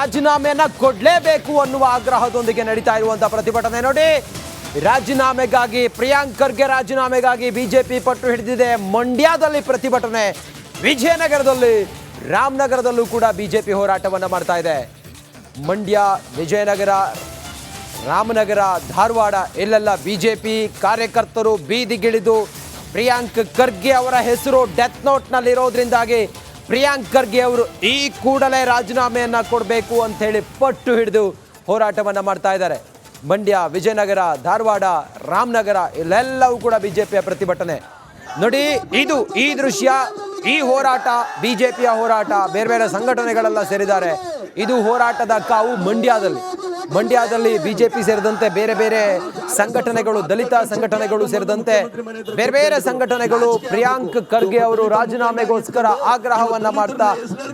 ರಾಜೀನಾಮೆಯನ್ನ ಕೊಡಲೇಬೇಕು ಅನ್ನುವ ಆಗ್ರಹದೊಂದಿಗೆ ನಡೀತಾ ಇರುವಂತಹ ಪ್ರತಿಭಟನೆ ನೋಡಿ. ರಾಜೀನಾಮೆಗಾಗಿ ಪ್ರಿಯಾಂಕ್ ಖರ್ಗೆ ರಾಜೀನಾಮೆಗಾಗಿ ಬಿಜೆಪಿ ಪಟ್ಟು ಹಿಡಿದಿದೆ. ಮಂಡ್ಯದಲ್ಲಿ ಪ್ರತಿಭಟನೆ, ವಿಜಯನಗರದಲ್ಲಿ, ರಾಮನಗರದಲ್ಲೂ ಕೂಡ ಬಿಜೆಪಿ ಹೋರಾಟವನ್ನ ಮಾಡ್ತಾ ಇದೆ. ಮಂಡ್ಯ, ವಿಜಯನಗರ, ರಾಮನಗರ, ಧಾರವಾಡ ಇಲ್ಲೆಲ್ಲ ಬಿಜೆಪಿ ಕಾರ್ಯಕರ್ತರು ಬೀದಿಗಿಳಿದು ಪ್ರಿಯಾಂಕ್ ಖರ್ಗೆ ಅವರ ಹೆಸರು ಡೆತ್ ನೋಟ್ನಲ್ಲಿರೋದ್ರಿಂದಾಗಿ ಪ್ರಿಯಾಂಕ್ ಖರ್ಗೆ ಅವರು ಈ ಕೂಡಲೇ ರಾಜೀನಾಮೆಯನ್ನ ಕೊಡಬೇಕು ಅಂತ ಹೇಳಿ ಪಟ್ಟು ಹಿಡಿದು ಹೋರಾಟವನ್ನ ಮಾಡ್ತಾ ಇದ್ದಾರೆ. ಮಂಡ್ಯ, ವಿಜಯನಗರ, ಧಾರವಾಡ, ರಾಮನಗರ ಇಲ್ಲೆಲ್ಲವೂ ಕೂಡ ಬಿಜೆಪಿಯ ಪ್ರತಿಭಟನೆ ನೋಡಿ. ಈ ದೃಶ್ಯ, ಈ ಹೋರಾಟ ಬಿಜೆಪಿಯ ಹೋರಾಟ. ಬೇರೆ ಬೇರೆ ಸಂಘಟನೆಗಳೆಲ್ಲ ಸೇರಿದ್ದಾರೆ. ಇದು ಹೋರಾಟದ ಕಾವು ಮಂಡ್ಯದಲ್ಲಿ ಬಿಜೆಪಿ ಸೇರಿದಂತೆ ಬೇರೆ ಬೇರೆ ಸಂಘಟನೆಗಳು, ದಲಿತ ಸಂಘಟನೆಗಳು ಸೇರಿದಂತೆ ಬೇರೆ ಬೇರೆ ಸಂಘಟನೆಗಳು ಪ್ರಿಯಾಂಕ್ ಖರ್ಗೆ ಅವರು ರಾಜೀನಾಮೆಗೋಸ್ಕರ ಆಗ್ರಹವನ್ನ ಮಾಡ್ತಾ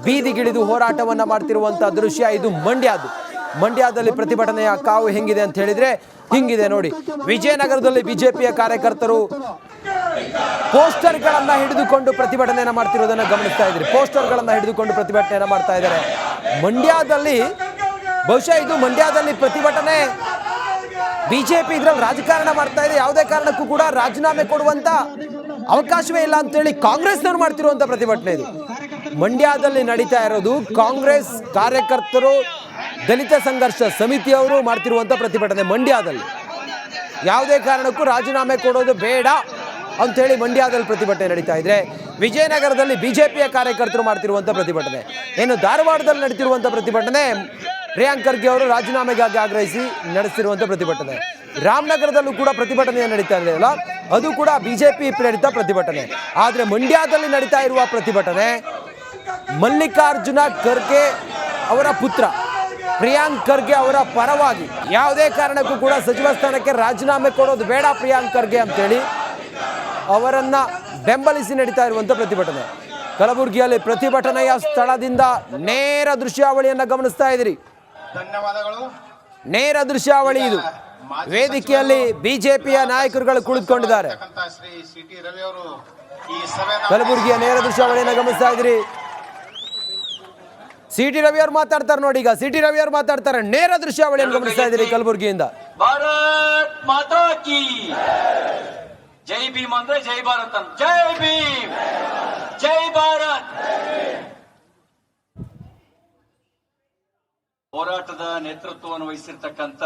ಬೀದಿಗಿಳಿದು ಹೋರಾಟವನ್ನ ಮಾಡ್ತಿರುವಂತಹ ದೃಶ್ಯ ಇದು. ಮಂಡ್ಯದಲ್ಲಿ ಪ್ರತಿಭಟನೆಯ ಕಾವು ಹೆಂಗಿದೆ ಅಂತ ಹೇಳಿದ್ರೆ ಹಿಂಗಿದೆ ನೋಡಿ. ವಿಜಯನಗರದಲ್ಲಿ ಬಿಜೆಪಿಯ ಕಾರ್ಯಕರ್ತರು ಪೋಸ್ಟರ್ಗಳನ್ನ ಹಿಡಿದುಕೊಂಡು ಪ್ರತಿಭಟನೆಯನ್ನ ಮಾಡ್ತಿರೋದನ್ನ ಗಮನಿಸ್ತಾ ಇದ್ರಿ. ಪೋಸ್ಟರ್ಗಳನ್ನ ಹಿಡಿದುಕೊಂಡು ಪ್ರತಿಭಟನೆಯನ್ನ ಮಾಡ್ತಾ ಇದ್ದಾರೆ. ಮಂಡ್ಯದಲ್ಲಿ ಬಹುಶಃ ಇದು ಮಂಡ್ಯದಲ್ಲಿ ಪ್ರತಿಭಟನೆ, ಬಿಜೆಪಿ ಇದ್ರಲ್ಲಿ ರಾಜಕಾರಣ ಮಾಡ್ತಾ ಇದೆ. ಯಾವುದೇ ಕಾರಣಕ್ಕೂ ಕೂಡ ರಾಜೀನಾಮೆ ಕೊಡುವಂತ ಅವಕಾಶವೇ ಇಲ್ಲ ಅಂತೇಳಿ ಕಾಂಗ್ರೆಸ್ನವರು ಮಾಡ್ತಿರುವಂತ ಪ್ರತಿಭಟನೆ ಇದು. ಮಂಡ್ಯದಲ್ಲಿ ನಡೀತಾ ಇರೋದು ಕಾಂಗ್ರೆಸ್ ಕಾರ್ಯಕರ್ತರು, ದಲಿತ ಸಂಘರ್ಷ ಸಮಿತಿಯವರು ಮಾಡ್ತಿರುವಂತ ಪ್ರತಿಭಟನೆ. ಮಂಡ್ಯದಲ್ಲಿ ಯಾವುದೇ ಕಾರಣಕ್ಕೂ ರಾಜೀನಾಮೆ ಕೊಡೋದು ಬೇಡ ಅಂಥೇಳಿ ಮಂಡ್ಯದಲ್ಲಿ ಪ್ರತಿಭಟನೆ ನಡೀತಾ ಇದ್ರೆ, ವಿಜಯನಗರದಲ್ಲಿ ಬಿಜೆಪಿಯ ಕಾರ್ಯಕರ್ತರು ಮಾಡ್ತಿರುವಂಥ ಪ್ರತಿಭಟನೆ. ಏನು ಧಾರವಾಡದಲ್ಲಿ ನಡೀತಿರುವಂಥ ಪ್ರತಿಭಟನೆ ಪ್ರಿಯಾಂಕ್ ಖರ್ಗೆ ಅವರು ರಾಜೀನಾಮೆಗಾಗಿ ಆಗ್ರಹಿಸಿ ನಡೆಸಿರುವಂಥ ಪ್ರತಿಭಟನೆ. ರಾಮನಗರದಲ್ಲೂ ಕೂಡ ಪ್ರತಿಭಟನೆ ನಡೀತಾ ಇದೆಯಲ್ಲ, ಅದು ಕೂಡ ಬಿಜೆಪಿ ಪ್ರೇರಿತ ಪ್ರತಿಭಟನೆ. ಆದರೆ ಮಂಡ್ಯದಲ್ಲಿ ನಡೀತಾ ಇರುವ ಪ್ರತಿಭಟನೆ ಮಲ್ಲಿಕಾರ್ಜುನ ಖರ್ಗೆ ಅವರ ಪುತ್ರ ಪ್ರಿಯಾಂಕ್ ಖರ್ಗೆ ಅವರ ಪರವಾಗಿ ಯಾವುದೇ ಕಾರಣಕ್ಕೂ ಕೂಡ ಸಚಿವ ಸ್ಥಾನಕ್ಕೆ ರಾಜೀನಾಮೆ ಕೊಡೋದು ಬೇಡ ಪ್ರಿಯಾಂಕ್ ಖರ್ಗೆ ಅಂತೇಳಿ ಅವರನ್ನ ಬೆಂಬಲಿಸಿ ನಡೀತಾ ಇರುವಂಥ ಪ್ರತಿಭಟನೆ. ಕಲಬುರಗಿಯಲ್ಲಿ ಪ್ರತಿಭಟನೆಯ ಸ್ಥಳದಿಂದ ನೇರ ದೃಶ್ಯಾವಳಿಯನ್ನ ಗಮನಿಸ್ತಾ ಇದ್ದೀರಿ. ಧನ್ಯವಾದಗಳು. ನೇರ ದೃಶ್ಯಾವಳಿ ಇದು. ವೇದಿಕೆಯಲ್ಲಿ ಬಿಜೆಪಿಯ ನಾಯಕರುಗಳು ಕುಳಿತುಕೊಂಡಿದ್ದಾರೆ. ಕಲಬುರಗಿಯ ನೇರ ದೃಶ್ಯಾವಳಿಯನ್ನ ಗಮನಿಸ್ತಾ ಇದ್ದೀರಿ. ಸಿಟಿ ರವಿ ಅವರು ಮಾತಾಡ್ತಾರೆ ನೋಡಿ. ಈಗ ಸಿಟಿ ರವಿ ಅವರು ಮಾತಾಡ್ತಾರೆ. ನೇರ ದೃಶ್ಯಾವಳಿಯನ್ನು ಗಮನಿಸ್ತಾ ಇದ್ದೀರಿ ಕಲಬುರಗಿಯಿಂದ. ಭಾರತ್ ಮಾತಾ ಕಿ ಜೈ ಭೀಮ್ ಅಂದ್ರೆ ಜೈ ಭಾರತ್ ಅಂತ. ಜೈ ಭೀಮ್, ಜೈ ಭಾರತ್. ಹೋರಾಟದ ನೇತೃತ್ವವನ್ನು ವಹಿಸಿರ್ತಕ್ಕಂಥ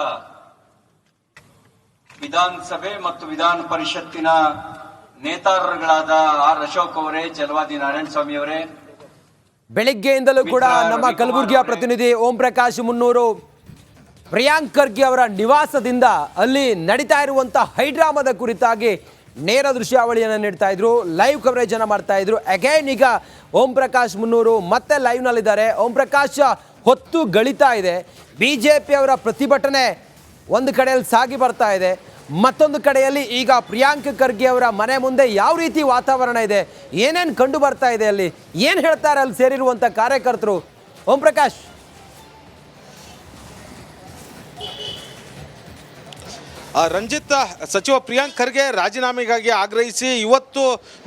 ವಿಧಾನಸಭೆ ಮತ್ತು ವಿಧಾನ ಪರಿಷತ್ತಿನ ನೇತಾರರುಗಳಾದ ಆರ್ ಅಶೋಕ್ ಅವರೇ, ಜಲವಾದಿ ನಾರಾಯಣ ಸ್ವಾಮಿ ಅವರೇ, ಬೆಳಿಗ್ಗೆಯಿಂದಲೂ ಕೂಡ ನಮ್ಮ ಕಲಬುರಗಿಯ ಪ್ರತಿನಿಧಿ ಓಂ ಪ್ರಕಾಶ್ ಮುನ್ನೂರು ಪ್ರಿಯಾಂಕ್ ಖರ್ಗೆ ಅವರ ನಿವಾಸದಿಂದ ಅಲ್ಲಿ ನಡೀತಾ ಇರುವಂತಹ ಹೈಡ್ರಾಮಾದ ಕುರಿತಾಗಿ ನೇರ ದೃಶ್ಯಾವಳಿಯನ್ನು ನೀಡ್ತಾ ಇದ್ರು, ಲೈವ್ ಕವರೇಜ್ ಅನ್ನು ಮಾಡ್ತಾ ಇದ್ರು. ಅಗೈನ್ ಈಗ ಓಂ ಪ್ರಕಾಶ್ ಮುನ್ನೂರು ಮತ್ತೆ ಲೈವ್ ನಲ್ಲಿದ್ದಾರೆ. ಓಂ ಪ್ರಕಾಶ್, ಹೊತ್ತು ಗಳಿತಾ ಇದೆ. ಬಿಜೆಪಿ ಅವರ ಪ್ರತಿಭಟನೆ ಒಂದು ಕಡೆಯಲ್ಲಿ ಸಾಗಿ ಬರ್ತಾ ಇದೆ, ಮತ್ತೊಂದು ಕಡೆಯಲ್ಲಿ ಈಗ ಪ್ರಿಯಾಂಕ್ ಖರ್ಗೆ ಅವರ ಮನೆ ಮುಂದೆ ಯಾವ ರೀತಿ ವಾತಾವರಣ ಇದೆ, ಏನೇನು ಕಂಡು ಬರ್ತಾ ಇದೆ, ಅಲ್ಲಿ ಏನು ಹೇಳ್ತಾರೆ ಅಲ್ಲಿ ಸೇರಿರುವಂಥ ಕಾರ್ಯಕರ್ತರು? ಓಂ ಪ್ರಕಾಶ್, ರಂಜಿತ್, ಸಚಿವ ಪ್ರಿಯಾಂಕ್ ಖರ್ಗೆ ರಾಜೀನಾಮೆಗಾಗಿ ಆಗ್ರಹಿಸಿ ಇವತ್ತು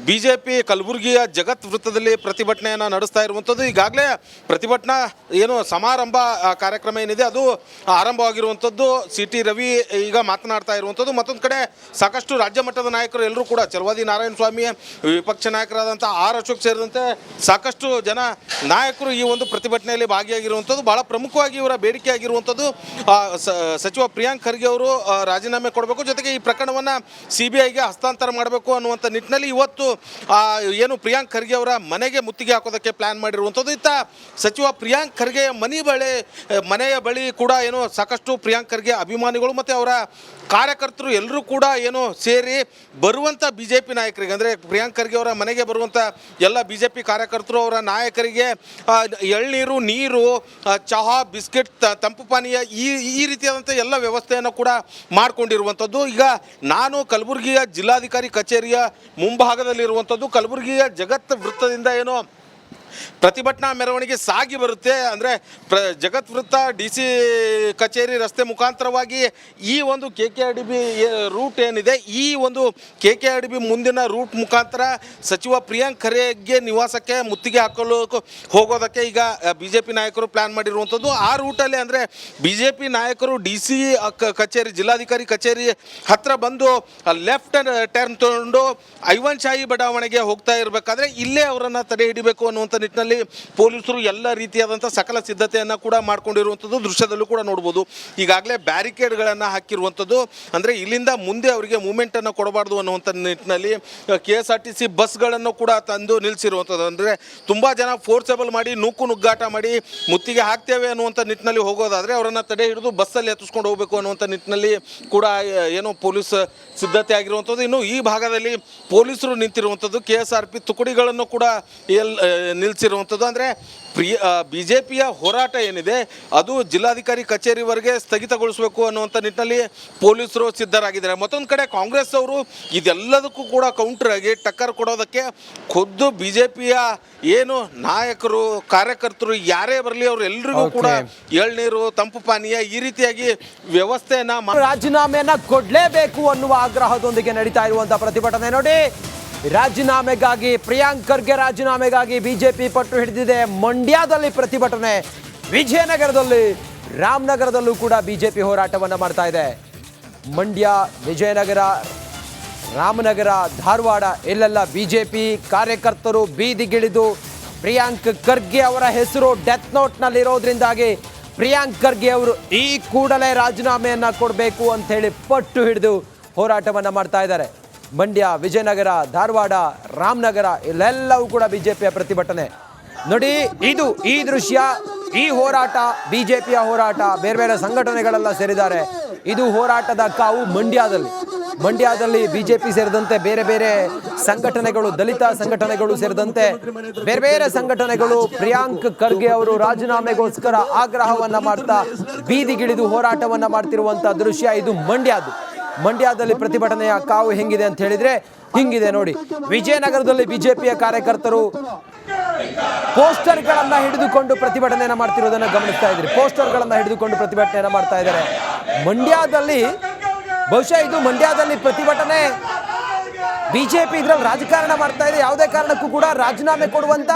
ಬಿಜೆಪಿ ಕಲಬುರಗಿಯ ಜಗತ್ ವೃತ್ತದಲ್ಲಿ ಪ್ರತಿಭಟನೆಯನ್ನು ನಡೆಸ್ತಾ ಇರುವಂಥದ್ದು. ಈಗಾಗಲೇ ಪ್ರತಿಭಟನಾ ಸಮಾರಂಭ ಕಾರ್ಯಕ್ರಮ ಏನಿದೆ ಅದು ಆರಂಭವಾಗಿರುವಂಥದ್ದು. ಸಿ ಟಿ ರವಿ ಈಗ ಮಾತನಾಡ್ತಾ ಇರುವಂಥದ್ದು. ಮತ್ತೊಂದು ಕಡೆ ಸಾಕಷ್ಟು ರಾಜ್ಯ ಮಟ್ಟದ ನಾಯಕರು ಎಲ್ಲರೂ ಕೂಡ, ಚಲವಾದಿ ನಾರಾಯಣ ಸ್ವಾಮಿ, ವಿಪಕ್ಷ ನಾಯಕರಾದಂಥ ಆರ್ ಅಶೋಕ್ ಸೇರಿದಂತೆ ಸಾಕಷ್ಟು ಜನ ನಾಯಕರು ಈ ಒಂದು ಪ್ರತಿಭಟನೆಯಲ್ಲಿ ಭಾಗಿಯಾಗಿರುವಂಥದ್ದು. ಬಹಳ ಪ್ರಮುಖವಾಗಿ ಇವರ ಬೇಡಿಕೆ ಆಗಿರುವಂಥದ್ದು ಸಚಿವ ಪ್ರಿಯಾಂಕ್ ಖರ್ಗೆ ಅವರು ರಾಜೀನಾಮೆ ಕೊಡಬೇಕು, ಜೊತೆಗೆ ಈ ಪ್ರಕರಣವನ್ನು CBIಗೆ ಹಸ್ತಾಂತರ ಮಾಡಬೇಕು ಅನ್ನುವಂಥ ನಿಟ್ಟಿನಲ್ಲಿ ಇವತ್ತು ಏನು ಪ್ರಿಯಾಂಕ್ ಖರ್ಗೆ ಅವರ ಮನೆಗೆ ಮುತ್ತಿಗೆ ಹಾಕೋದಕ್ಕೆ ಪ್ಲಾನ್ ಮಾಡಿರುವಂಥದ್ದು. ಇತ್ತ ಸಚಿವ ಪ್ರಿಯಾಂಕ್ ಖರ್ಗೆ ಮನೆಯ ಬಳಿ ಕೂಡ ಏನು ಸಾಕಷ್ಟು ಪ್ರಿಯಾಂಕ್ ಖರ್ಗೆ ಅಭಿಮಾನಿಗಳು ಮತ್ತು ಅವರ ಕಾರ್ಯಕರ್ತರು ಎಲ್ಲರೂ ಕೂಡ ಏನು ಸೇರಿ ಬರುವಂಥ BJP ನಾಯಕರಿಗೆ, ಅಂದರೆ ಪ್ರಿಯಾಂಕ್ ಖರ್ಗೆ ಅವರ ಮನೆಗೆ ಬರುವಂಥ ಎಲ್ಲ BJP ಕಾರ್ಯಕರ್ತರು, ಅವರ ನಾಯಕರಿಗೆ ಎಳ್ನೀರು, ನೀರು, ಚಹಾ, ಬಿಸ್ಕೆಟ್, ತಂಪು ಪಾನೀಯ ಈ ರೀತಿಯಾದಂಥ ಎಲ್ಲ ವ್ಯವಸ್ಥೆಯನ್ನು ಕೂಡ ಮಾಡಿಕೊಂಡಿರುವಂಥದ್ದು. ಈಗ ನಾನು ಕಲಬುರಗಿಯ ಜಿಲ್ಲಾಧಿಕಾರಿ ಕಚೇರಿಯ ಮುಂಭಾಗದಲ್ಲಿರುವಂಥದ್ದು. ಕಲಬುರಗಿಯ ಜಗತ್ ವೃತ್ತದಿಂದ ಏನು ಪ್ರತಿಭಟನಾ ಮೆರವಣಿಗೆ ಸಾಗಿ ಬರುತ್ತೆ. ಅಂದರೆ ಜಗತ್ ವೃತ್ತ DC ಕಚೇರಿ ರಸ್ತೆ ಮುಖಾಂತರವಾಗಿ ಈ ಒಂದು KKRDB ರೂಟ್ ಏನಿದೆ, ಈ ಒಂದು KKRDB ಮುಂದಿನ ರೂಟ್ ಮುಖಾಂತರ ಸಚಿವ ಪ್ರಿಯಾಂಕ್ ಖರ್ಗೆ ನಿವಾಸಕ್ಕೆ ಮುತ್ತಿಗೆ ಹಾಕಲು ಹೋಗೋದಕ್ಕೆ ಈಗ BJP ನಾಯಕರು ಪ್ಲಾನ್ ಮಾಡಿರುವಂಥದ್ದು. ಆ ರೂಟಲ್ಲಿ ಅಂದರೆ BJP ನಾಯಕರು DC ಕಚೇರಿ, ಜಿಲ್ಲಾಧಿಕಾರಿ ಕಚೇರಿ ಹತ್ರ ಬಂದು ಲೆಫ್ಟ್ ಟರ್ನ್ ತಗೊಂಡು ಐವನ್ ಶಾಹಿ ಬಡಾವಣೆಗೆ ಹೋಗ್ತಾ ಇರಬೇಕಾದ್ರೆ ಇಲ್ಲೇ ಅವರನ್ನು ತಡೆ ಹಿಡಿಬೇಕು ಅನ್ನುವಂಥ ನಿಟ್ಟಿನಲ್ಲಿ ಪೊಲೀಸರು ಎಲ್ಲ ರೀತಿಯಾದಂಥ ಸಕಲ ಸಿದ್ಧತೆಯನ್ನು ಕೂಡ ಮಾಡ್ಕೊಂಡಿರುವಂಥದ್ದು ದೃಶ್ಯದಲ್ಲೂ ಕೂಡ ನೋಡ್ಬೋದು. ಈಗಾಗಲೇ ಬ್ಯಾರಿಕೇಡ್ಗಳನ್ನು ಹಾಕಿರುವಂಥದ್ದು, ಅಂದರೆ ಇಲ್ಲಿಂದ ಮುಂದೆ ಅವರಿಗೆ ಮೂವ್ಮೆಂಟನ್ನು ಕೊಡಬಾರ್ದು ಅನ್ನುವಂಥ ನಿಟ್ಟಿನಲ್ಲಿ KSRTC ಬಸ್ಗಳನ್ನು ಕೂಡ ತಂದು ನಿಲ್ಲಿಸಿರುವಂಥದ್ದು. ಅಂದರೆ ತುಂಬ ಜನ ಫೋರ್ಸೇಬಲ್ ಮಾಡಿ ನುಗ್ಗಾಟ ಮಾಡಿ ಮುತ್ತಿಗೆ ಹಾಕ್ತೇವೆ ಅನ್ನುವಂಥ ನಿಟ್ಟಿನಲ್ಲಿ ಹೋಗೋದಾದರೆ ಅವರನ್ನು ತಡೆ ಹಿಡಿದು ಬಸ್ಸಲ್ಲಿ ಎತ್ತಿಸ್ಕೊಂಡು ಹೋಗಬೇಕು ಅನ್ನುವಂಥ ನಿಟ್ಟಿನಲ್ಲಿ ಕೂಡ ಏನೋ ಪೊಲೀಸ್ ಸಿದ್ಧತೆ ಆಗಿರುವಂಥದ್ದು. ಇನ್ನು ಈ ಭಾಗದಲ್ಲಿ ಪೊಲೀಸರು ನಿಂತಿರುವಂಥದ್ದು, KSRP ತುಕಡಿಗಳನ್ನು ಕೂಡ ನಿಲ್ಲಿಸಿರುವಂಥದ್ದು. ಅಂದರೆ BJPಯ ಹೋರಾಟ ಏನಿದೆ ಅದು ಜಿಲ್ಲಾಧಿಕಾರಿ ಕಚೇರಿವರೆಗೆ ಸ್ಥಗಿತಗೊಳಿಸಬೇಕು ಅನ್ನುವಂಥ ನಿಟ್ಟಿನಲ್ಲಿ ಪೊಲೀಸರು ಸಿದ್ಧರಾಗಿದ್ದಾರೆ. ಮತ್ತೊಂದು ಕಡೆ ಕಾಂಗ್ರೆಸ್ ಅವರು ಇದೆಲ್ಲದಕ್ಕೂ ಕೂಡ ಕೌಂಟರ್ ಆಗಿ ಟಕ್ಕರ್ ಕೊಡೋದಕ್ಕೆ ಖುದ್ದು BJPಯ ಏನು ನಾಯಕರು, ಕಾರ್ಯಕರ್ತರು ಯಾರೇ ಬರಲಿ ಅವರೆಲ್ಲರಿಗೂ ಕೂಡ ಎಳ್ನೀರು, ತಂಪು ಪಾನೀಯ ಈ ರೀತಿಯಾಗಿ ವ್ಯವಸ್ಥೆಯನ್ನ ರಾಜೀನಾಮೆಯನ್ನ ಕೊಡಲೇಬೇಕು ಅನ್ನುವ ಆಗ್ರಹದೊಂದಿಗೆ ನಡೀತಾ ಇರುವಂತಹ ಪ್ರತಿಭಟನೆ ನೋಡಿ. ರಾಜೀನಾಮೆಗಾಗಿ, ಪ್ರಿಯಾಂಕ್ ಖರ್ಗೆ ರಾಜೀನಾಮೆಗಾಗಿ ಬಿಜೆಪಿ ಪಟ್ಟು ಹಿಡಿದಿದೆ. ಮಂಡ್ಯದಲ್ಲಿ ಪ್ರತಿಭಟನೆ, ವಿಜಯನಗರದಲ್ಲಿ, ರಾಮನಗರದಲ್ಲೂ ಕೂಡ ಬಿಜೆಪಿ ಹೋರಾಟವನ್ನು ಮಾಡ್ತಾ ಇದೆ. ಮಂಡ್ಯ, ವಿಜಯನಗರ, ರಾಮನಗರ, ಧಾರವಾಡ ಇಲ್ಲೆಲ್ಲ ಬಿಜೆಪಿ ಕಾರ್ಯಕರ್ತರು ಬೀದಿಗಿಳಿದು ಪ್ರಿಯಾಂಕ್ ಖರ್ಗೆ ಅವರ ಹೆಸರು ಡೆತ್ ನೋಟ್ನಲ್ಲಿರೋದ್ರಿಂದಾಗಿ ಪ್ರಿಯಾಂಕ್ ಖರ್ಗೆ ಅವರು ಈ ಕೂಡಲೇ ರಾಜೀನಾಮೆಯನ್ನು ಕೊಡಬೇಕು ಅಂಥೇಳಿ ಪಟ್ಟು ಹಿಡಿದು ಹೋರಾಟವನ್ನು ಮಾಡ್ತಾ ಇದ್ದಾರೆ. ಮಂಡ್ಯ, ವಿಜಯನಗರ, ಧಾರವಾಡ, ರಾಮನಗರ ಇಲ್ಲೆಲ್ಲವೂ ಕೂಡ ಬಿಜೆಪಿಯ ಪ್ರತಿಭಟನೆ ನೋಡಿ. ಈ ದೃಶ್ಯ, ಈ ಹೋರಾಟ ಬಿಜೆಪಿಯ ಹೋರಾಟ. ಬೇರೆ ಬೇರೆ ಸಂಘಟನೆಗಳೆಲ್ಲ ಸೇರಿದ್ದಾರೆ. ಇದು ಹೋರಾಟದ ಕಾವು ಮಂಡ್ಯದಲ್ಲಿ ಬಿಜೆಪಿ ಸೇರಿದಂತೆ ಬೇರೆ ಬೇರೆ ಸಂಘಟನೆಗಳು, ದಲಿತ ಸಂಘಟನೆಗಳು ಸೇರಿದಂತೆ ಬೇರೆ ಬೇರೆ ಸಂಘಟನೆಗಳು ಪ್ರಿಯಾಂಕ್ ಖರ್ಗೆ ಅವರು ರಾಜೀನಾಮೆಗೋಸ್ಕರ ಆಗ್ರಹವನ್ನ ಮಾಡ್ತಾ ಬೀದಿಗಿಳಿದು ಹೋರಾಟವನ್ನ ಮಾಡ್ತಿರುವಂತಹ ದೃಶ್ಯ ಇದು ಮಂಡ್ಯದಲ್ಲಿ ಪ್ರತಿಭಟನೆಯ ಕಾವು ಹೆಂಗಿದೆ ಅಂತ ಹೇಳಿದ್ರೆ ಹಿಂಗಿದೆ ನೋಡಿ. ವಿಜಯನಗರದಲ್ಲಿ ಬಿಜೆಪಿಯ ಕಾರ್ಯಕರ್ತರು ಪೋಸ್ಟರ್ಗಳನ್ನ ಹಿಡಿದುಕೊಂಡು ಪ್ರತಿಭಟನೆಯನ್ನ ಮಾಡ್ತಿರೋದನ್ನ ಗಮನಿಸ್ತಾ ಇದ್ರಿ. ಪೋಸ್ಟರ್ಗಳನ್ನ ಹಿಡಿದುಕೊಂಡು ಪ್ರತಿಭಟನೆಯನ್ನ ಮಾಡ್ತಾ ಇದ್ದಾರೆ. ಮಂಡ್ಯದಲ್ಲಿ ಬಹುಶಃ ಇದು ಮಂಡ್ಯದಲ್ಲಿ ಪ್ರತಿಭಟನೆ, ಬಿಜೆಪಿ ಇದ್ರಲ್ಲಿ ರಾಜಕಾರಣ ಮಾಡ್ತಾ ಇದೆ. ಯಾವುದೇ ಕಾರಣಕ್ಕೂ ಕೂಡ ರಾಜೀನಾಮೆ ಕೊಡುವಂತ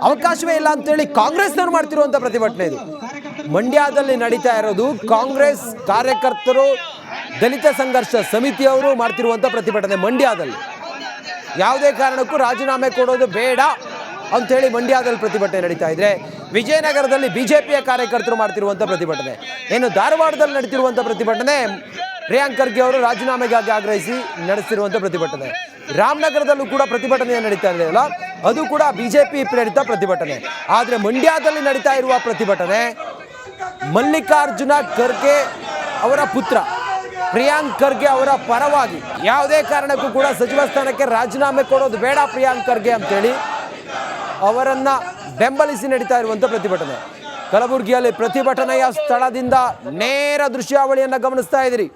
ಅವಕಾಶವೇ ಇಲ್ಲ ಅಂತೇಳಿ ಕಾಂಗ್ರೆಸ್ನವ್ರು ಮಾಡ್ತಿರುವಂತ ಪ್ರತಿಭಟನೆ ಇದು. ಮಂಡ್ಯದಲ್ಲಿ ನಡೀತಾ ಇರೋದು ಕಾಂಗ್ರೆಸ್ ಕಾರ್ಯಕರ್ತರು, ದಲಿತ ಸಂಘರ್ಷ ಸಮಿತಿಯವರು ಮಾಡ್ತಿರುವಂಥ ಪ್ರತಿಭಟನೆ. ಮಂಡ್ಯದಲ್ಲಿ ಯಾವುದೇ ಕಾರಣಕ್ಕೂ ರಾಜೀನಾಮೆ ಕೊಡೋದು ಬೇಡ ಅಂಥೇಳಿ ಮಂಡ್ಯದಲ್ಲಿ ಪ್ರತಿಭಟನೆ ನಡೀತಾ ಇದ್ರೆ, ವಿಜಯನಗರದಲ್ಲಿ ಬಿಜೆಪಿಯ ಕಾರ್ಯಕರ್ತರು ಮಾಡ್ತಿರುವಂಥ ಪ್ರತಿಭಟನೆ. ಏನು ಧಾರವಾಡದಲ್ಲಿ ನಡೀತಿರುವಂಥ ಪ್ರತಿಭಟನೆ ಪ್ರಿಯಾಂಕ್ ಖರ್ಗೆ ಅವರು ರಾಜೀನಾಮೆಗಾಗಿ ಆಗ್ರಹಿಸಿ ನಡೆಸಿರುವಂಥ ಪ್ರತಿಭಟನೆ. ರಾಮನಗರದಲ್ಲೂ ಕೂಡ ಪ್ರತಿಭಟನೆ ನಡೀತಾ ಇದೆಯಲ್ಲ, ಅದು ಕೂಡ ಬಿಜೆಪಿ ಪ್ರೇರಿತ ಪ್ರತಿಭಟನೆ. ಆದರೆ ಮಂಡ್ಯದಲ್ಲಿ ನಡೀತಾ ಇರುವ ಪ್ರತಿಭಟನೆ ಮಲ್ಲಿಕಾರ್ಜುನ ಖರ್ಗೆ ಅವರ ಪುತ್ರ ಪ್ರಿಯಾಂಕ್ ಖರ್ಗೆ ಅವರ ಪರವಾಗಿ, ಯಾವುದೇ ಕಾರಣಕ್ಕೂ ಕೂಡ ಸಚಿವ ಸ್ಥಾನಕ್ಕೆ ರಾಜೀನಾಮೆ ಕೊಡೋದು ಬೇಡ ಪ್ರಿಯಾಂಕ್ ಖರ್ಗೆ ಅಂತೇಳಿ ಅವರನ್ನ ಬೆಂಬಲಿಸಿ ನಡೀತಾ ಇರುವಂಥ ಪ್ರತಿಭಟನೆ. ಕಲಬುರಗಿಯಲ್ಲಿ ಪ್ರತಿಭಟನೆಯ ಸ್ಥಳದಿಂದ ನೇರ ದೃಶ್ಯಾವಳಿಯನ್ನು ಗಮನಿಸ್ತಾ ಇದ್ದೀರಿ.